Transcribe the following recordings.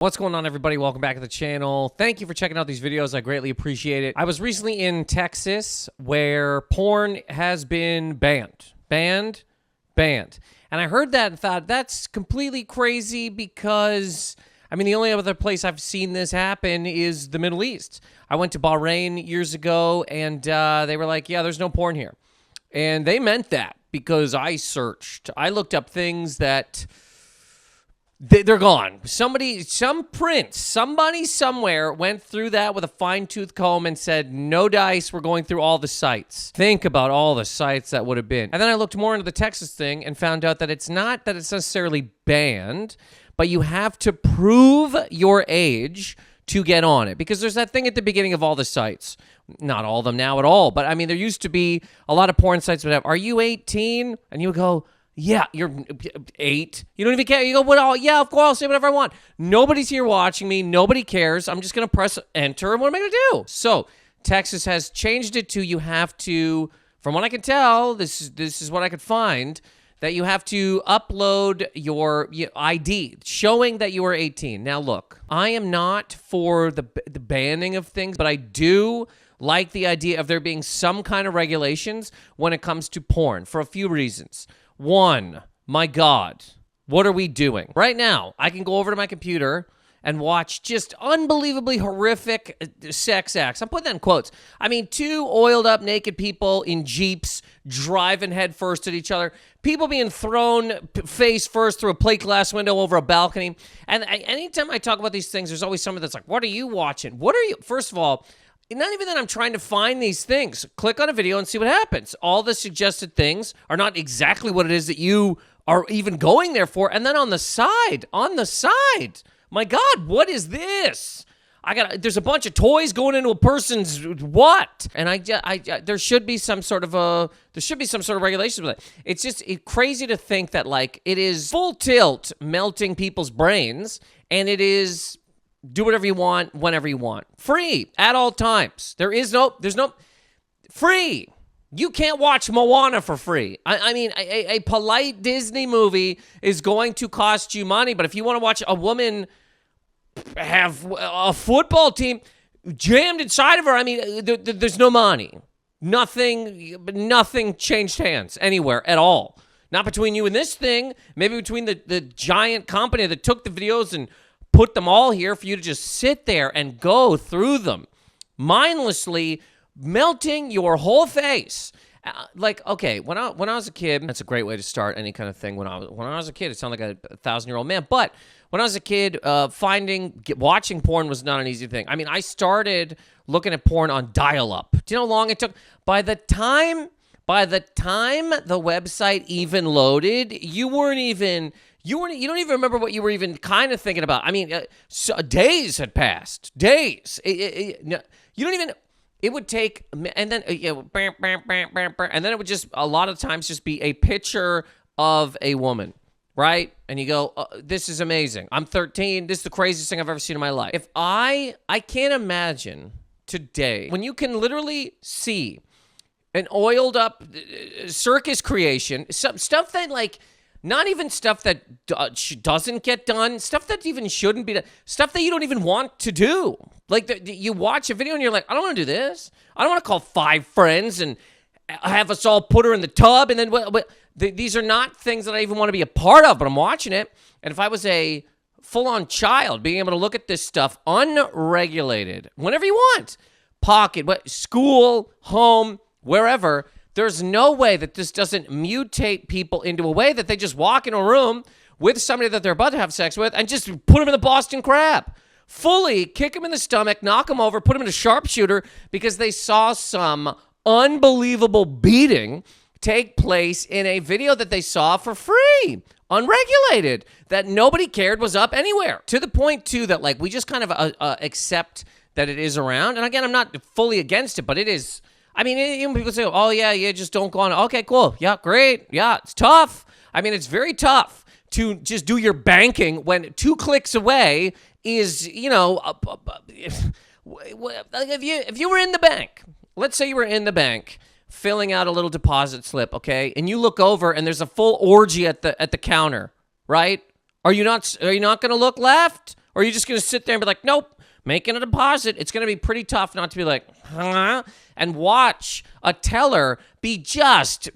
What's going on, everybody? Welcome back to the channel. Thank you for checking out these videos. I greatly appreciate it. I was recently in Texas where porn has been banned. Banned. And I heard that and thought, that's completely crazy because, I mean, the only other place I've seen this happen is the Middle East. I went to Bahrain years ago, and they were like, yeah, there's no porn here. And they meant that because I searched. I looked up things that... They're gone. Somebody somewhere went through that with a fine-tooth comb and said, no dice, we're going through all the sites. Think about all the sites that would have been. And then I looked more into the Texas thing and found out that it's not that it's necessarily banned, but you have to prove your age to get on it. Because there's that thing at the beginning of all the sites. Not all of them now at all, but I mean, there used to be a lot of porn sites would have, are you 18? And you would go... Yeah, you're 8. You don't even care. You go, well, yeah, of course, I'll say whatever I want. Nobody's here watching me. Nobody cares. I'm just going to press enter, and what am I going to do? So Texas has changed it to you have to, from what I can tell, this is what I could find, that you have to upload your ID showing that you are 18. Now, look, I am not for the banning of things, but I do like the idea of there being some kind of regulations when it comes to porn for a few reasons. One, my God, what are we doing? Right now, I can go over to my computer and watch just unbelievably horrific sex acts. I'm putting that in quotes. I mean, 2 oiled up naked people in Jeeps driving head first at each other. People being thrown face first through a plate glass window over a balcony. And anytime I talk about these things, there's always someone that's like, what are you watching? What are you? First of all, not even that I'm trying to find these things. Click on a video and see what happens. All the suggested things are not exactly what it is that you are even going there for. And then on the side, my God, what is this? There's a bunch of toys going into a person's what? And there should be some sort of regulation with it. It's just crazy to think that like it is full tilt melting people's brains, and it is do whatever you want, whenever you want. Free, at all times. There's no free. You can't watch Moana for free. I mean, a polite Disney movie is going to cost you money, but if you want to watch a woman have a football team jammed inside of her, I mean, there's no money. Nothing changed hands anywhere at all. Not between you and this thing, maybe between the giant company that took the videos and put them all here for you to just sit there and go through them, mindlessly melting your whole face. Like, okay, when I was a kid, that's a great way to start any kind of thing. When I was a kid, it sounded like a 1,000-year-old man. But when I was a kid, watching porn was not an easy thing. I mean, I started looking at porn on dial-up. Do you know how long it took? By the time the website even loaded, you don't even remember what you were even kind of thinking about. I mean, days had passed. Days. You don't even... It would take, and then, and then it would just, a lot of times, just be a picture of a woman, right? And you go, this is amazing. I'm 13. This is the craziest thing I've ever seen in my life. If I can't imagine today, when you can literally see an oiled up circus creation, stuff that like, not even stuff that doesn't get done, stuff that even shouldn't be done, stuff that you don't even want to do. Like, you watch a video and you're like, I don't want to do this. I don't want to call 5 friends and have us all put her in the tub. And then, these are not things that I even want to be a part of, but I'm watching it. And if I was a full-on child, being able to look at this stuff unregulated, whenever you want, pocket, school, home, wherever, there's no way that this doesn't mutate people into a way that they just walk in a room with somebody that they're about to have sex with and just put them in the Boston Crab. Fully kick them in the stomach, knock them over, put them in a sharpshooter because they saw some unbelievable beating take place in a video that they saw for free, unregulated, that nobody cared was up anywhere. To the point, too, that like we just kind of accept that it is around. And again, I'm not fully against it, but it is... I mean, even people say, oh, yeah, just don't go on. Okay, cool. Yeah, great. Yeah, it's tough. I mean, it's very tough to just do your banking when 2 clicks away is, if you were in the bank, let's say you were in the bank filling out a little deposit slip, okay, and you look over and there's a full orgy at the counter, right? Are you not going to look left? Or Or are you just going to sit there and be like, nope, making a deposit? It's going to be pretty tough not to be like, huh? And watch a teller be just,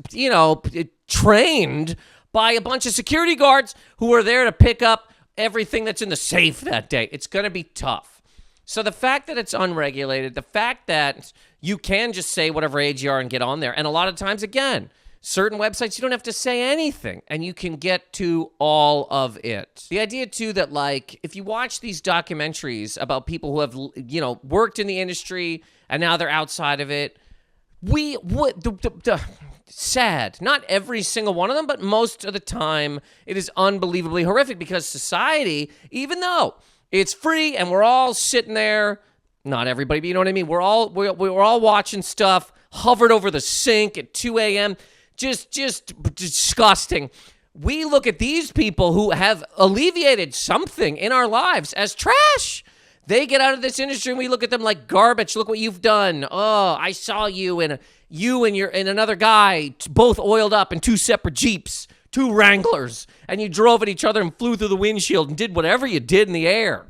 trained by a bunch of security guards who are there to pick up everything that's in the safe that day. It's going to be tough. So the fact that it's unregulated, the fact that you can just say whatever age you are and get on there, and a lot of times, again, certain websites, you don't have to say anything, and you can get to all of it. The idea, too, that, like, if you watch these documentaries about people who have, worked in the industry and now they're outside of it, sad. Not every single one of them, but most of the time, it is unbelievably horrific because society, even though it's free and we're all sitting there, not everybody, but you know what I mean? We're all watching stuff hovered over the sink at 2 a.m., just disgusting. We look at these people who have alleviated something in our lives as trash. They get out of this industry and we look at them like garbage. Look what you've done. Oh, I saw you and another guy, both oiled up in 2 separate Jeeps, 2 Wranglers, and you drove at each other and flew through the windshield and did whatever you did in the air.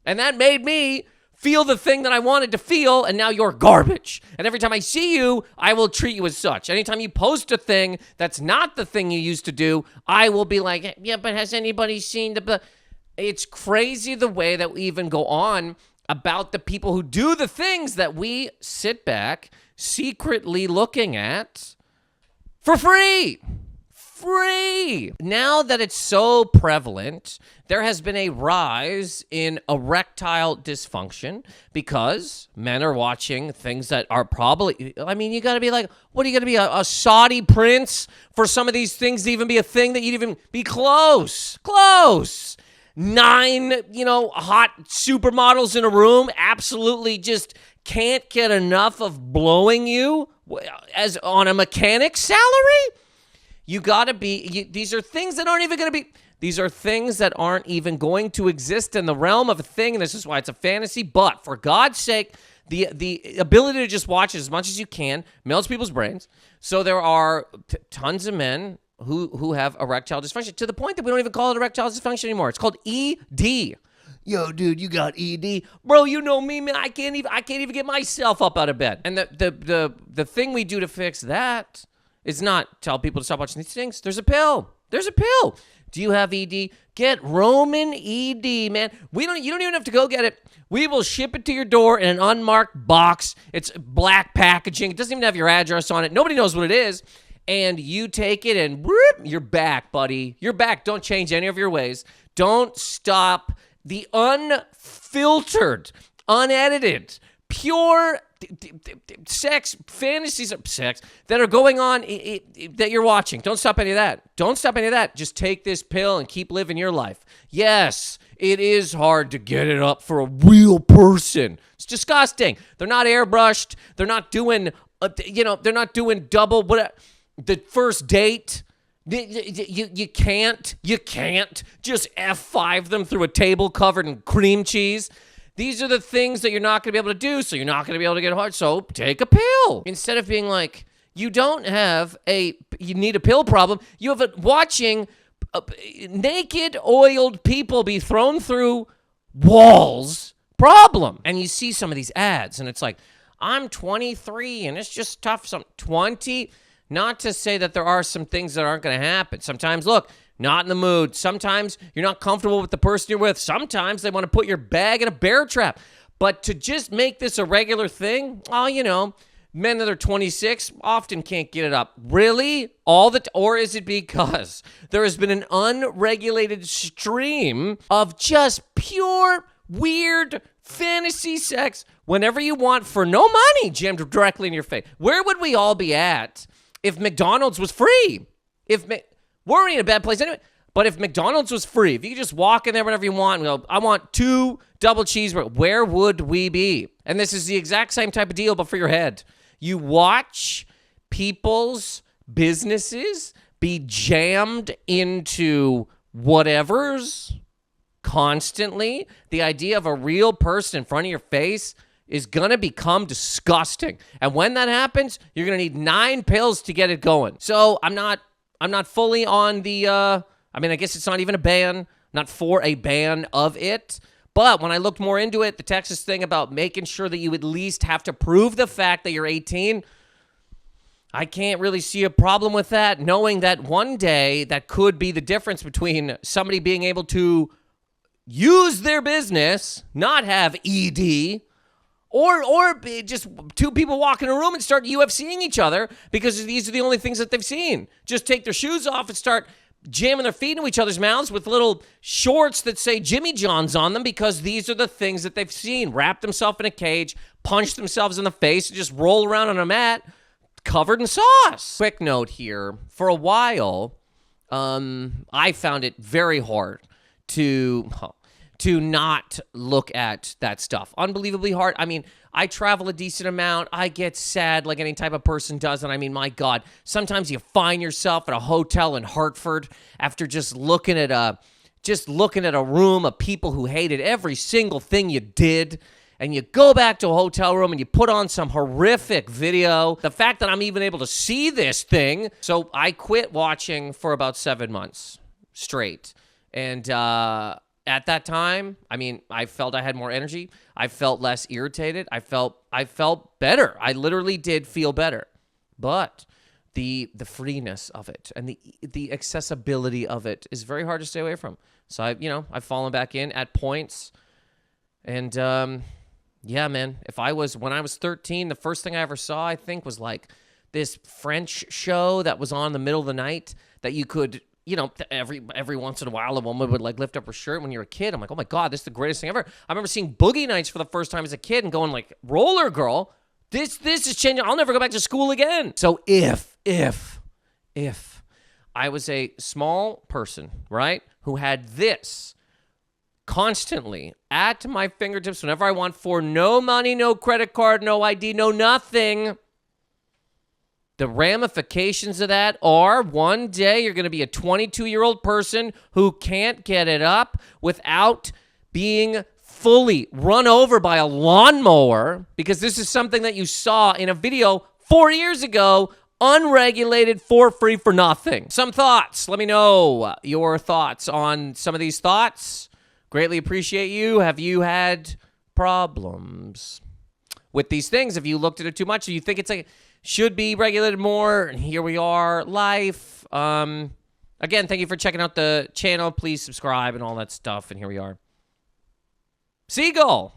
And that made me feel the thing that I wanted to feel, and now you're garbage. And every time I see you, I will treat you as such. Anytime you post a thing that's not the thing you used to do, I will be like, yeah, but has anybody seen the... It's crazy the way that we even go on about the people who do the things that we sit back secretly looking at for free. Free. Now that it's so prevalent, there has been a rise in erectile dysfunction because men are watching things that are probably, you got to be like, what are you going to be, a Saudi prince for some of these things to even be a thing that you'd even be close? 9, hot supermodels in a room absolutely just can't get enough of blowing you as on a mechanic's salary? You got to be, these are things that aren't even going to be, these are things that aren't even going to exist in the realm of a thing, and this is why it's a fantasy, but for God's sake, the ability to just watch as much as you can melts people's brains. So there are tons of men who have erectile dysfunction, to the point that we don't even call it erectile dysfunction anymore. It's called ED. Yo, dude, you got ED. Bro, you know me, man. I can't even get myself up out of bed. And the thing we do to fix that is not tell people to stop watching these things. There's a pill. Do you have ED? Get Roman ED, man. You don't even have to go get it. We will ship it to your door in an unmarked box. It's black packaging. It doesn't even have your address on it. Nobody knows what it is. And you take it and whoop, you're back, buddy. You're back. Don't change any of your ways. Don't stop the unfiltered, unedited, pure sex, fantasies of sex that are going on that you're watching. Don't stop any of that. Just take this pill and keep living your life. Yes, it is hard to get it up for a real person. It's disgusting. They're not airbrushed. They're not doing, double, the first date. You can't just F5 them through a table covered in cream cheese. These are the things that you're not going to be able to do, so you're not going to be able to get hard. So take a pill. Instead of being like, you need a pill problem, you have watching naked, oiled people be thrown through walls problem. And you see some of these ads, and it's like, I'm 23, and it's just tough. 20, not to say that there are some things that aren't going to happen. Sometimes, look, not in the mood. Sometimes you're not comfortable with the person you're with. Sometimes they want to put your bag in a bear trap. But to just make this a regular thing, men that are 26 often can't get it up. Really? Or is it because there has been an unregulated stream of just pure, weird fantasy sex whenever you want for no money jammed directly in your face? Where would we all be at if McDonald's was free? We're in a bad place anyway. But if McDonald's was free, if you could just walk in there whenever you want and go, I want 2 double cheeseburgers, where would we be? And this is the exact same type of deal, but for your head. You watch people's businesses be jammed into whatever's constantly. The idea of a real person in front of your face is going to become disgusting. And when that happens, you're going to need 9 pills to get it going. So I'm not fully on the, I guess it's not even a ban, not for a ban of it, But when I looked more into it, the Texas thing about making sure that you at least have to prove the fact that you're 18, I can't really see a problem with that, knowing that one day that could be the difference between somebody being able to use their business, not have ED, or just two people walk in a room and start UFCing each other because these are the only things that they've seen. Just take their shoes off and start jamming their feet into each other's mouths with little shorts that say Jimmy John's on them because these are the things that they've seen. Wrap themselves in a cage, punch themselves in the face, and just roll around on a mat covered in sauce. Quick note here. For a while, I found it very hard to not look at that stuff. Unbelievably hard. I mean, I travel a decent amount. I get sad like any type of person does. And I mean, my God, sometimes you find yourself at a hotel in Hartford after just looking at a room of people who hated every single thing you did. And you go back to a hotel room and you put on some horrific video. The fact that I'm even able to see this thing. So I quit watching for about 7 months straight. And at that time, I mean, I felt I had more energy. I felt less irritated. I felt better. I literally did feel better. But the freeness of it and the accessibility of it is very hard to stay away from. So I've fallen back in at points. And yeah, man, when I was 13, the first thing I ever saw, I think, was like this French show that was on in the middle of the night that you could, every once in a while, a woman would like lift up her shirt when you're a kid. I'm like, oh my God, this is the greatest thing ever. I remember seeing Boogie Nights for the first time as a kid and going like, Roller Girl, this is changing. I'll never go back to school again. So if I was a small person, right, who had this constantly at my fingertips whenever I want for no money, no credit card, no ID, no nothing, the ramifications of that are one day you're going to be a 22-year-old person who can't get it up without being fully run over by a lawnmower, because this is something that you saw in a video 4 years ago, unregulated, for free, for nothing. Some thoughts. Let me know your thoughts on some of these thoughts. Greatly appreciate you. Have you had problems with these things? Have you looked at it too much? Do you think it's should be regulated more? And here we are, life. Again, thank you for checking out the channel. Please subscribe and all that stuff. And here we are. Seagull.